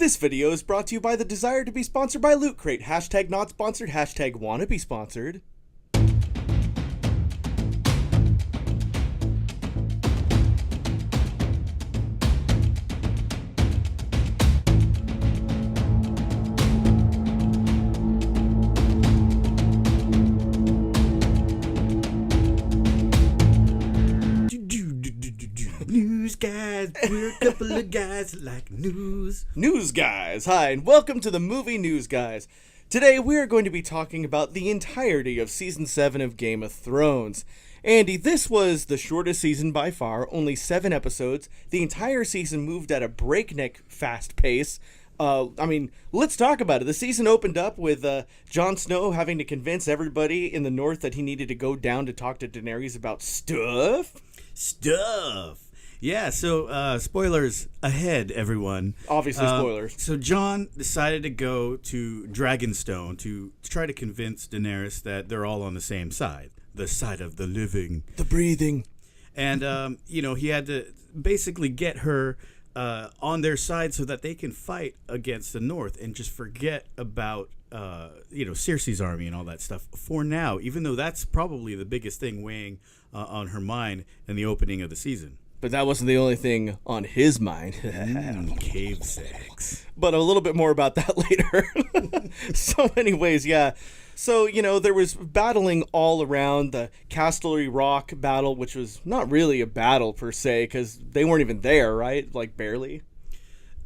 This video is brought to you by the desire to be sponsored by Loot Crate. Hashtag not sponsored, hashtag wanna be sponsored. News guys, we're a couple of guys that like news. News guys, hi, and welcome to the Movie News Guys. Today we are going to be talking about the entirety of Season 7 of Game of Thrones. Andy, this was the shortest season by far, only 7 episodes. The entire season moved at a breakneck fast pace. Let's talk about it. The season opened up with Jon Snow having to convince everybody in the north that he needed to go down to talk to Daenerys about stuff. Yeah, so spoilers ahead, everyone. Obviously spoilers. So Jon decided to go to Dragonstone to try to convince Daenerys that they're all on the same side. The side of the living. The breathing. And, he had to basically get her on their side so that they can fight against the North and just forget about, Cersei's army and all that stuff for now, even though that's probably the biggest thing weighing on her mind in the opening of the season. But that wasn't the only thing on his mind. Cave sex. But a little bit more about that later. So anyways, yeah. So, there was battling all around the Casterly Rock battle, which was not really a battle per se, because they weren't even there, right? Like, barely.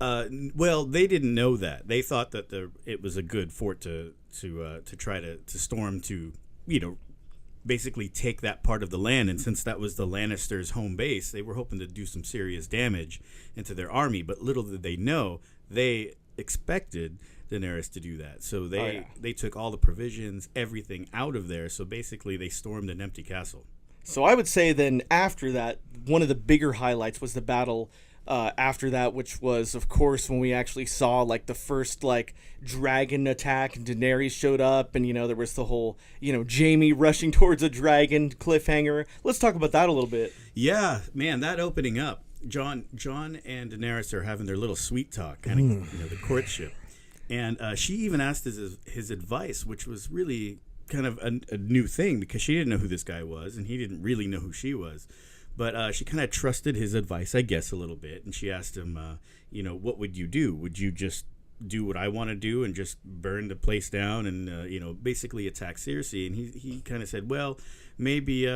Well, they didn't know that. They thought that it was a good fort to try to storm to, basically take that part of the land. And since that was the Lannisters' home base, they were hoping to do some serious damage into their army. But little did they know, they expected Daenerys to do that. So they took all the provisions, everything out of there. So basically they stormed an empty castle. So I would say then after that, one of the bigger highlights was the battle after that, which was, of course, when we actually saw the first dragon attack and Daenerys showed up, and there was the whole Jaime rushing towards a dragon cliffhanger. Let's talk about that a little bit. Yeah, man, that opening up, Jon and Daenerys are having their little sweet talk, kind of the courtship, and she even asked his advice, which was really kind of a new thing because she didn't know who this guy was and he didn't really know who she was. But she kind of trusted his advice, I guess, a little bit. And she asked him, what would you do? Would you just do what I want to do and just burn the place down and, basically attack Cersei? And he kind of said, well, maybe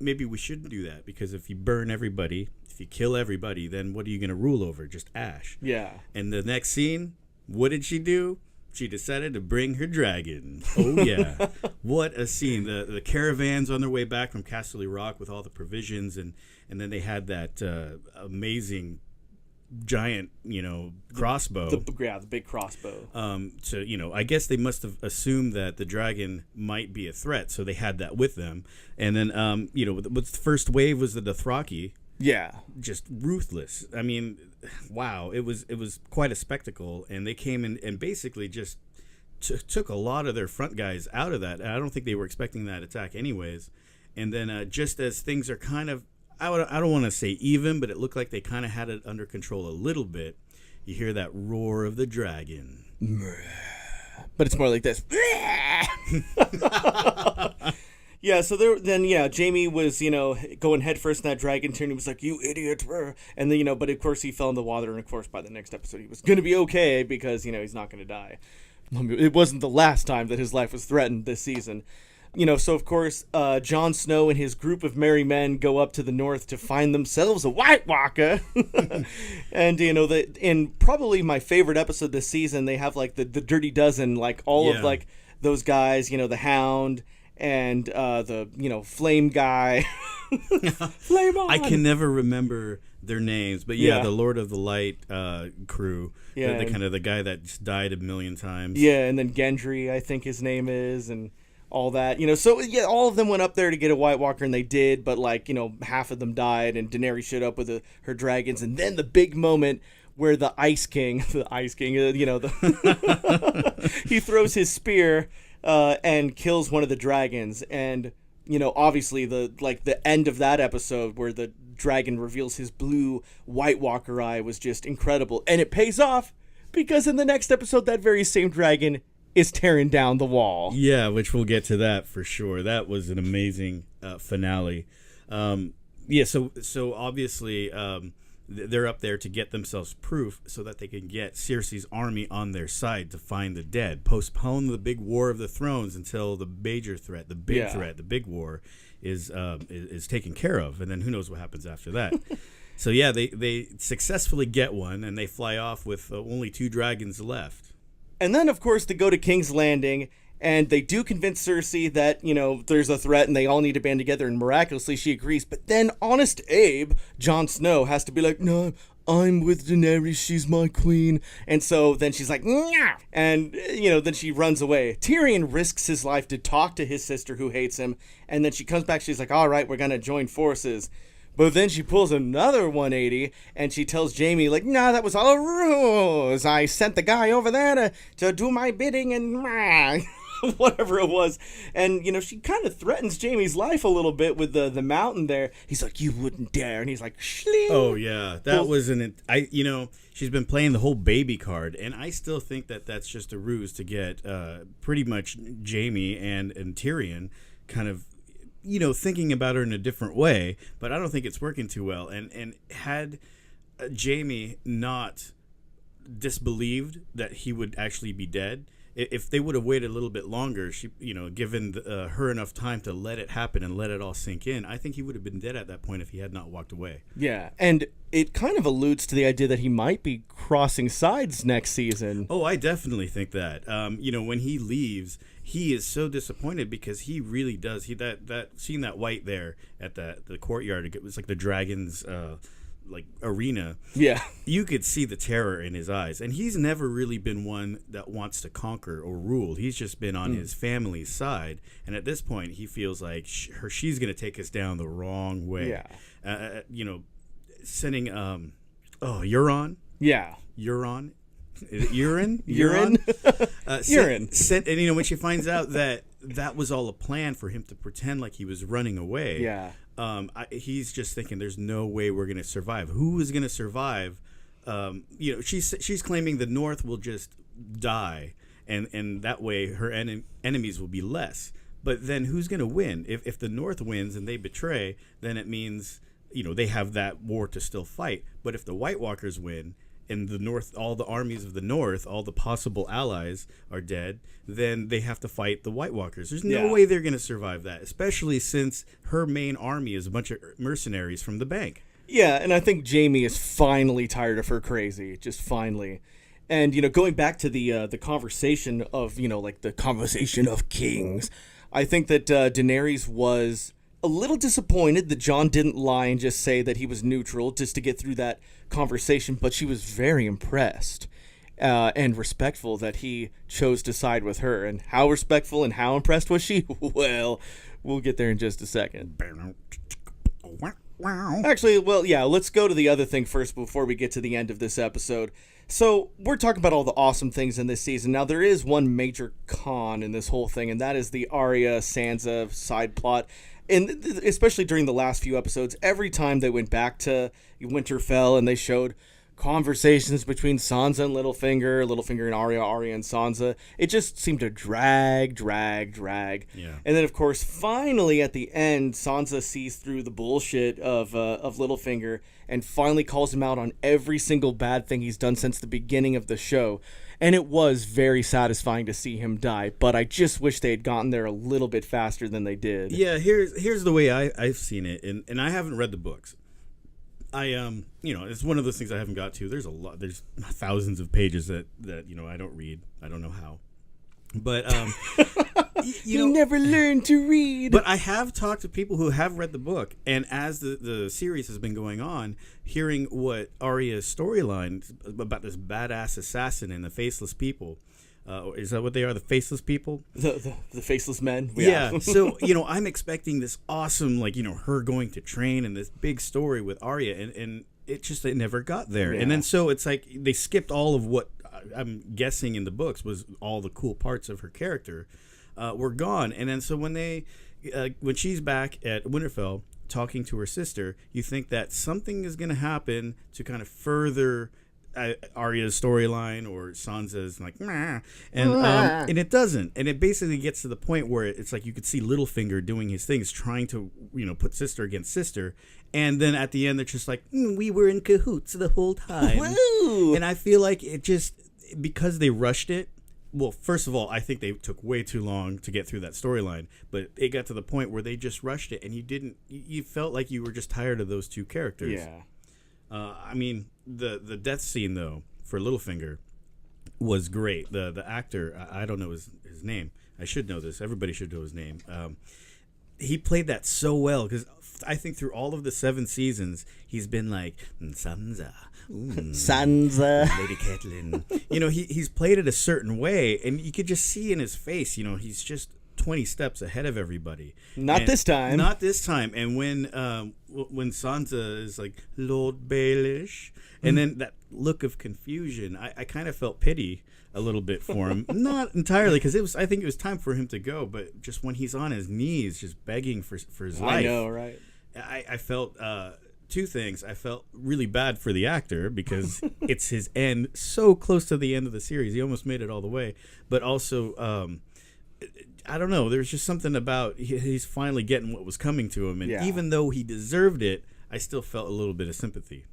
we shouldn't do that, because if you burn everybody, if you kill everybody, then what are you going to rule over? Just ash. Yeah. And the next scene, what did she do? She decided to bring her dragon. Oh, yeah. What a scene. The caravans on their way back from Casterly Rock with all the provisions, and then they had that amazing giant, crossbow. The big crossbow. I guess they must have assumed that the dragon might be a threat, so they had that with them. And then, the first wave was the Dothraki. Yeah. Just ruthless. I mean, wow, it was quite a spectacle, and they came in and basically just took a lot of their front guys out of that. I don't think they were expecting that attack anyways. And then just as things are kind of, I don't want to say even, but it looked like they kind of had it under control a little bit, you hear that roar of the dragon. But it's more like this. Yeah, so Jaime was, going headfirst in that dragon turn. He was like, you idiot. And then, but of course he fell in the water. And of course, by the next episode, he was going to be okay because, he's not going to die. It wasn't the last time that his life was threatened this season. So of course, Jon Snow and his group of merry men go up to the north to find themselves a White Walker. And, in probably my favorite episode this season, they have the Dirty Dozen, all of those guys, the Hound, and the flame guy. Flame on. I can never remember their names, but the Lord of the Light crew, the kind of the guy that just died a million times. And then Gendry, I think his name is, and all that, so all of them went up there to get a White Walker, and they did, but half of them died, and Daenerys showed up with her dragons, and then the big moment where the Ice King, he throws his spear and kills one of the dragons. And, obviously the end of that episode where the dragon reveals his blue White Walker eye was just incredible. And it pays off Because in the next episode, that very same dragon is tearing down the wall. Yeah, which we'll get to that for sure. That was an amazing finale. So obviously they're up there to get themselves proof so that they can get Cersei's army on their side to find the dead. Postpone the big war of the thrones until the major threat, the big war is taken care of, and then who knows what happens after that. So yeah, they successfully get one, and they fly off with only 2 dragons left. And then, of course, they go to King's Landing, and they do convince Cersei that, there's a threat and they all need to band together, and miraculously she agrees. But then Honest Abe, Jon Snow, has to be like, no, I'm with Daenerys, she's my queen. And so then she's like, nah! And, then she runs away. Tyrion risks his life to talk to his sister who hates him, and then she comes back, she's like, all right, we're going to join forces. But then she pulls another 180, and she tells Jaime, like, nah, that was all a ruse. I sent the guy over there to do my bidding, and whatever it was. And, she kind of threatens Jaime's life a little bit with the mountain there. He's like, you wouldn't dare. And he's like, shling. Oh, yeah. That wasn't... she's been playing the whole baby card, and I still think that that's just a ruse to get pretty much Jaime and Tyrion kind of, thinking about her in a different way, but I don't think it's working too well. And had Jaime not disbelieved that he would actually be dead, if they would have waited a little bit longer, given her enough time to let it happen and let it all sink in, I think he would have been dead at that point if he had not walked away. Yeah, and it kind of alludes to the idea that he might be crossing sides next season. Oh, I definitely think that. When he leaves, he is so disappointed because he really does. Seeing that white there at the courtyard, it was like the dragon's arena. Yeah, you could see the terror in his eyes, and he's never really been one that wants to conquer or rule. He's just been on his family's side, and at this point he feels like she's going to take us down the wrong way. Yeah. Sending Euron. Yeah, Euron. Is it urine? Urine. Urine. And when she finds out that was all a plan for him to pretend like he was running away. Yeah. He's just thinking, there's no way we're going to survive. Who is going to survive? She's claiming the North will just die, and that way her enemies will be less. But then who's going to win? If the North wins and they betray, then it means they have that war to still fight. But if the White Walkers win, and the North, all the armies of the North, all the possible allies are dead, then they have to fight the White Walkers. There's no way they're going to survive that, especially since her main army is a bunch of mercenaries from the bank. Yeah, and I think Jaime is finally tired of her crazy, just finally. And, going back to the conversation of, the conversation of kings, I think that Daenerys was a little disappointed that Jon didn't lie and just say that he was neutral just to get through that conversation, but she was very impressed and respectful that he chose to side with her. And how respectful and how impressed was she? Well, we'll get there in just a second. Actually, let's go to the other thing first before we get to the end of this episode. So we're talking about all the awesome things in this season. Now, there is one major con in this whole thing, and that is the Arya-Sansa side plot. And especially during the last few episodes, every time they went back to Winterfell and they showed conversations between Sansa and Littlefinger and Arya and Sansa, it just seemed to drag. Yeah. And then, of course, finally at the end, Sansa sees through the bullshit of Littlefinger and finally calls him out on every single bad thing he's done since the beginning of the show. And it was very satisfying to see him die, but I just wish they had gotten there a little bit faster than they did. Yeah, here's the way I've seen it, and I haven't read the books. It's one of those things I haven't got to. There's thousands of pages that I don't read. I don't know how. But you never learned to read. But I have talked to people who have read the book, and as the series has been going on, hearing what Arya's storyline about this badass assassin and the faceless people. Is that what they are? The faceless people? The faceless men? Yeah. So, I'm expecting this awesome, her going to train and this big story with Arya, and it never got there. Yeah. And then so it's like they skipped all of what I'm guessing in the books was all the cool parts of her character were gone. And then so when she's back at Winterfell talking to her sister, you think that something is going to happen to kind of further Arya's storyline or Sansa's like, meh. And it doesn't. And it basically gets to the point where it's like you could see Littlefinger doing his things, trying to, put sister against sister. And then at the end, they're just like, we were in cahoots the whole time. Woo! And I feel like it just, because they rushed it, well, first of all, I think they took way too long to get through that storyline, but it got to the point where they just rushed it, and you felt like you were just tired of those two characters. Yeah. I mean, the death scene, though, for Littlefinger was great. The actor, I don't know his name. I should know this. Everybody should know his name. He played that so well, because I think through all of the 7 seasons, he's been like, Sansa. Sansa. Lady Catelyn. He's played it a certain way, and you could just see in his face, he's just 20 steps ahead of everybody. Not this time. Not this time. And when Sansa is like, Lord Baelish, and then that look of confusion, I kind of felt pity a little bit for him. Not entirely, because I think it was time for him to go, but just when he's on his knees, just begging for his life. I know, right? I felt... two things. I felt really bad for the actor because it's his end, so close to the end of the series. He almost made it all the way. But also, I don't know. There's just something about he's finally getting what was coming to him. And even though he deserved it, I still felt a little bit of sympathy.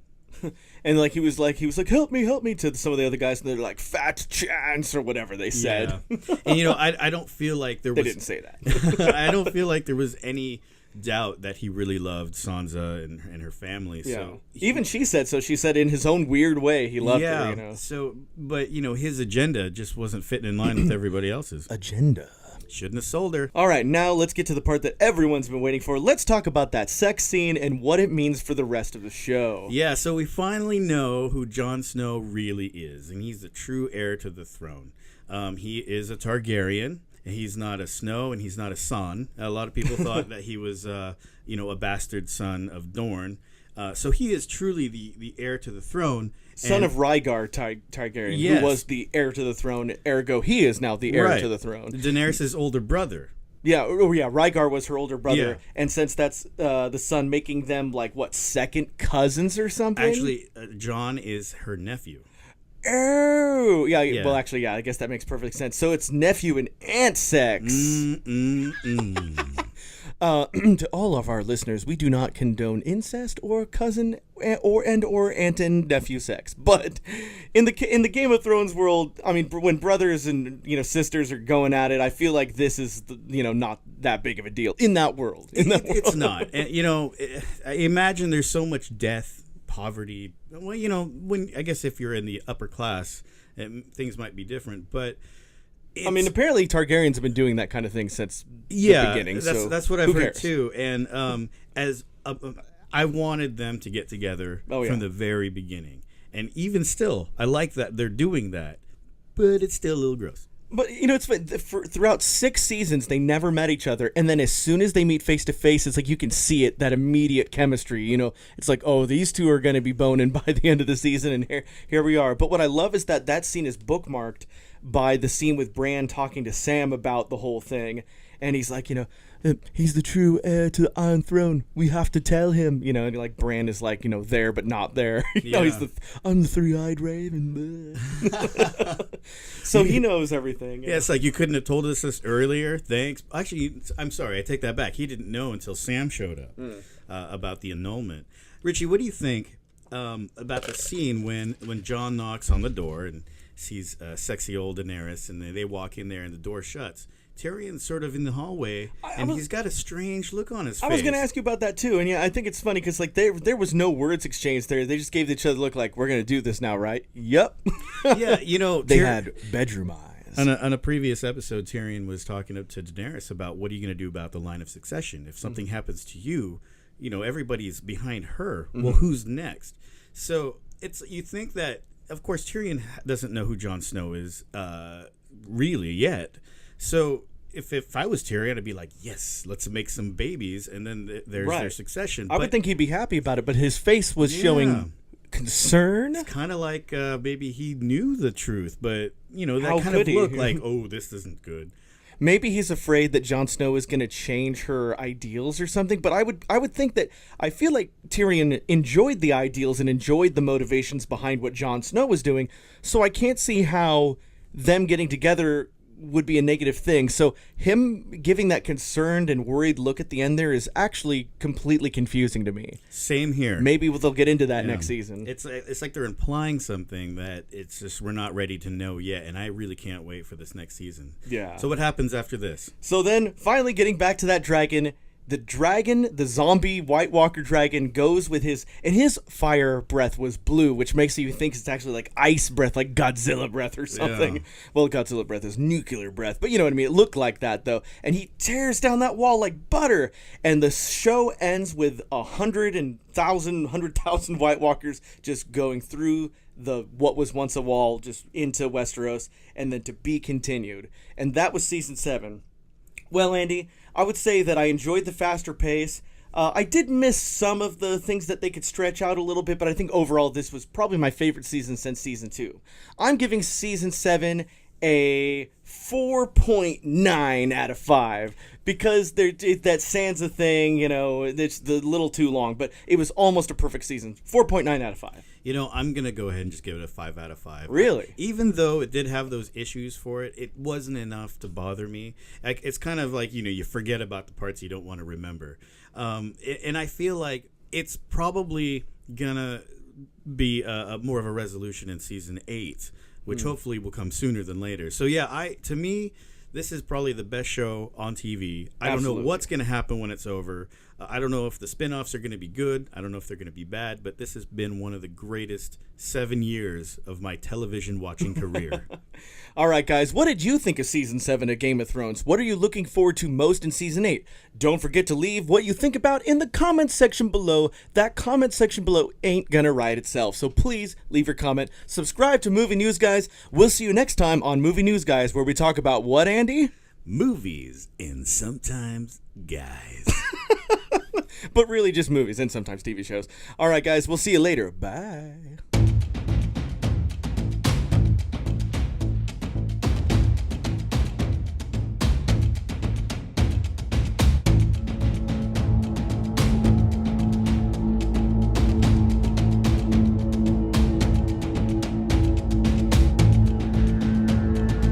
And he was like, help me to some of the other guys, and they're like, fat chance or whatever they said. Yeah. And I don't feel like there was. They didn't say that. I don't feel like there was any doubt that he really loved Sansa and her family. Yeah. So even she said so. She said in his own weird way he loved her. So, but his agenda just wasn't fitting in line with everybody else's agenda. Shouldn't have sold her. All right, now let's get to the part that everyone's been waiting for. Let's talk about that sex scene and what it means for the rest of the show. Yeah, so we finally know who Jon Snow really is, and he's the true heir to the throne. He is a Targaryen. He's not a Snow, and he's not a Son. A lot of people thought that he was, a bastard son of Dorne. So he is truly the heir to the throne. Son of Rhaegar Targaryen, yes, who was the heir to the throne. Ergo, he is now the heir to the throne. Daenerys' older brother. Yeah, Rhaegar was her older brother. Yeah. And since that's the son, making them, second cousins or something? Actually, Jon is her nephew. Oh, yeah. Well, actually, I guess that makes perfect sense. So it's nephew and aunt sex. To all of our listeners, we do not condone incest or cousin or aunt and nephew sex. But in the Game of Thrones world, I mean, when brothers and sisters are going at it, I feel like this is not that big of a deal in that world. It's not. And, I imagine there's so much death, poverty. Well, when I guess if you're in the upper class, things might be different, but apparently Targaryens have been doing that kind of thing since the beginning. That's what I've heard too. And I wanted them to get together from the very beginning, and even still, I like that they're doing that, but it's still a little gross. But, it's throughout 6 seasons, they never met each other. And then as soon as they meet face to face, it's like you can see it, that immediate chemistry. It's like, oh, these two are going to be boning by the end of the season. And here we are. But what I love is that scene is bookmarked by the scene with Bran talking to Sam about the whole thing. And he's like, he's the true heir to the Iron Throne. We have to tell him, and Bran is there but not there. I'm the three-eyed raven. So he knows everything. Yeah, it's like you couldn't have told us this earlier. Thanks. Actually, I'm sorry. I take that back. He didn't know until Sam showed up about the annulment. Richie, what do you think about the scene when Jon knocks on the door and sees sexy old Daenerys, and they walk in there and the door shuts? Tyrion's sort of in the hallway, and he's got a strange look on his face. I was going to ask you about that, too. And, I think it's funny because, there was no words exchanged there. They just gave each other a look like, we're going to do this now, right? Yep. Yeah, they had bedroom eyes. On a previous episode, Tyrion was talking up to Daenerys about what are you going to do about the line of succession? If something happens to you, everybody's behind her. Mm-hmm. Well, who's next? So, you think that, of course, Tyrion doesn't know who Jon Snow is really yet. So if I was Tyrion, I'd be like, yes, let's make some babies, and then there's their succession. I would think he'd be happy about it, but his face was showing concern. It's kind of like maybe he knew the truth, but that kind of look like, oh, this isn't good. maybe he's afraid that Jon Snow is going to change her ideals or something. But I would think that I feel like Tyrion enjoyed the ideals and enjoyed the motivations behind what Jon Snow was doing. So I can't see how them getting together would be a negative thing. So him giving that concerned and worried look at the end there is actually completely confusing to me. Same here. Maybe they'll get into that next season. It's like they're implying something that it's just we're not ready to know yet, and I really can't wait for this next season. Yeah. So what happens after this? So then, finally getting back to that dragon, the zombie White Walker dragon goes with his fire breath was blue, which makes you think it's actually like ice breath, like Godzilla breath or something. Yeah. Well, Godzilla breath is nuclear breath, but you know what I mean? It looked like that, though. And he tears down that wall like butter. And the show ends with 100,000 White Walkers just going through what was once a wall just into Westeros, and then to be continued. And that was season 7. Well, Andy, I would say that I enjoyed the faster pace. I did miss some of the things that they could stretch out a little bit, but I think overall this was probably my favorite season since season 2. I'm giving season 7 a 4.9 out of 5 because that Sansa thing, it's a little too long, but it was almost a perfect season. 4.9 out of 5. I'm going to go ahead and just give it a 5 out of 5. Really? Even though it did have those issues for it, it wasn't enough to bother me. Like, it's kind of like, you forget about the parts you don't want to remember. And I feel like it's probably going to be more of a resolution in season 8, which hopefully will come sooner than later. So, yeah, to me, this is probably the best show on TV. I don't know what's going to happen when it's over. I don't know if the spinoffs are going to be good. I don't know if they're going to be bad. But this has been one of the greatest 7 years of my television watching career. All right, guys. What did you think of Season 7 of Game of Thrones? What are you looking forward to most in Season 8? Don't forget to leave what you think about in the comments section below. That comment section below ain't going to write itself. So please leave your comment. Subscribe to Movie News Guys. We'll see you next time on Movie News Guys, where we talk about what, Andy? Movies and sometimes guys. But really just movies and sometimes TV shows. All right, guys, we'll see you later. Bye.